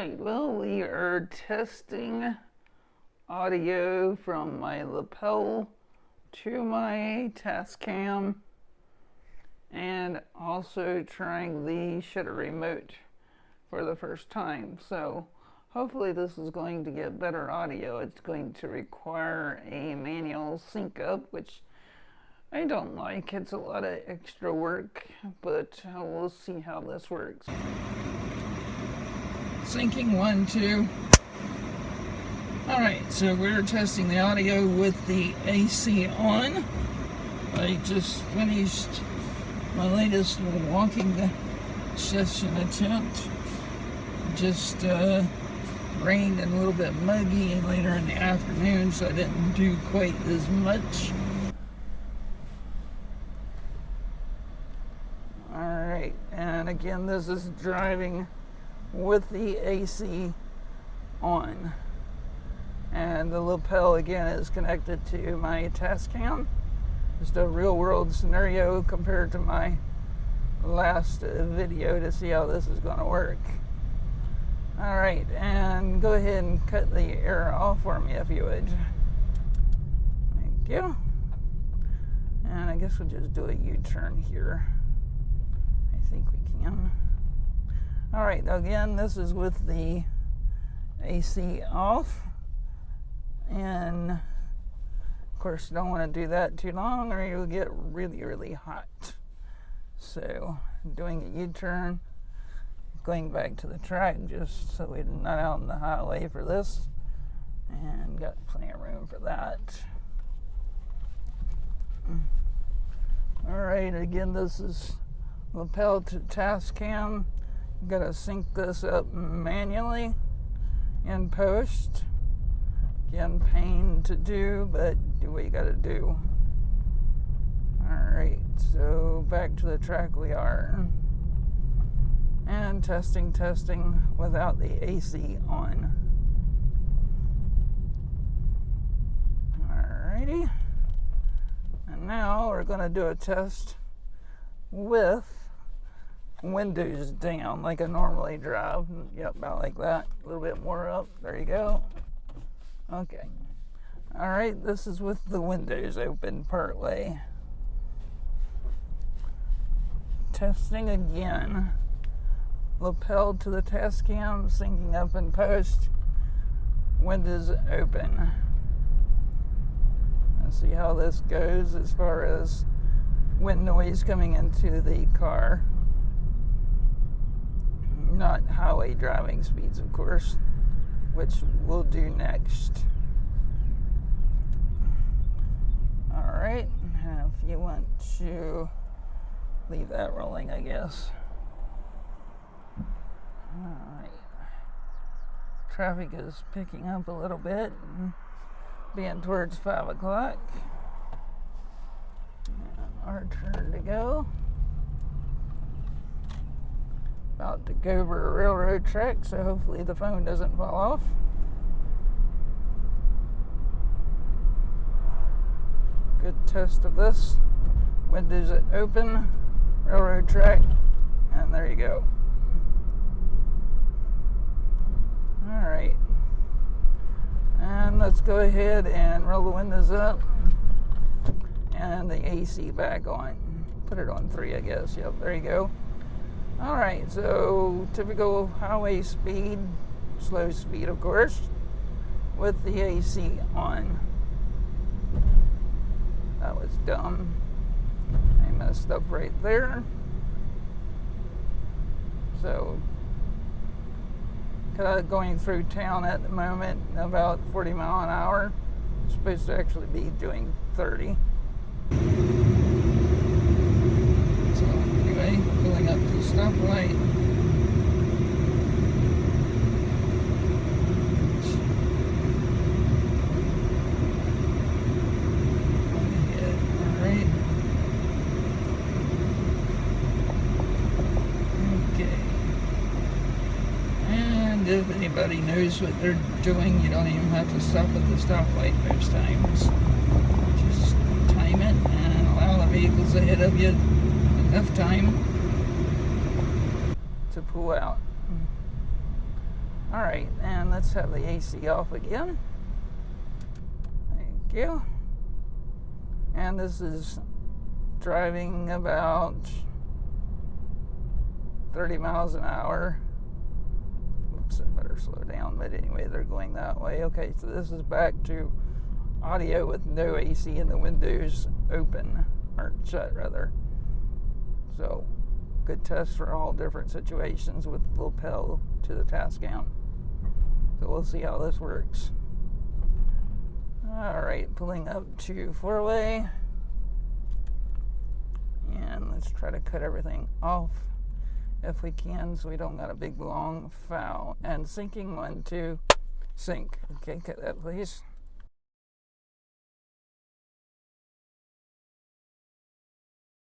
Alright, well, we are testing audio from my lapel to my Tascam and also trying the shutter remote for the first time. So hopefully this is going to get better audio. It's going to require a manual sync up, which I don't like. It's a lot of extra work, but we'll see how this works. Syncing 1, 2. Alright, so we're testing the audio with the AC on. I just finished my latest walking session attempt. Just rained and a little bit muggy later in the afternoon, so I didn't do quite as much. Alright, and again, this is driving with the AC on. And the lapel again is connected to my Tascam. Just a real world scenario compared to my last video to see how this is going to work. Alright, and go ahead and cut the air off for me if you would. Thank you. And I guess we'll just do a U-turn here. I think we can. Alright, again, this is with the AC off. And of course, don't want to do that too long or you'll get really, really hot. So, doing a U-turn, going back to the track just so we're not out on the highway for this. And got plenty of room for that. Alright, again, this is lapel to Tascam. Gotta sync this up manually in post. Again, pain to do, but do what you gotta do. Alright, so back to the track we are. And testing without the AC on. Alrighty. And now we're gonna do a test with windows down like I normally drive. Yep, about like that. A little bit more up. There you go. Okay. Alright, this is with the windows open part way. Testing again. Lapel to the Tascam, syncing up in post. Windows open. Let's see how this goes as far as wind noise coming into the car. Not highway driving speeds, of course, which we'll do next. Alright, if you want to leave that rolling, I guess. Alright. Traffic is picking up a little bit, being towards 5 o'clock. And our turn to go. About to go over a railroad track, so hopefully the phone doesn't fall off. Good test of this. Windows open, railroad track, and there you go. Alright. And let's go ahead and roll the windows up and the AC back on. Put it on 3, I guess. Yep, there you go. Alright, so typical highway speed, slow speed of course, with the AC on. That was dumb. I messed up right there. So, going through town at the moment, about 40 mile an hour. It's supposed to actually be doing 30. So anyway, pulling up to the stoplight. Alright. Okay. And if anybody knows what they're doing, you don't even have to stop at the stoplight most times. Just time it and allow the vehicles ahead of you enough time to pull out. Alright, and let's have the AC off again. Thank you. And this is driving about 30 miles an hour. Oops, I better slow down, but anyway, they're going that way. Okay, so this is back to audio with no AC and the windows open, or shut rather. So, good test for all different situations with the lapel to the Tascam. So we'll see how this works. Alright, pulling up to 4-way. And let's try to cut everything off if we can so we don't got a big long foul. And syncing 1, 2, sync. Okay, cut that please.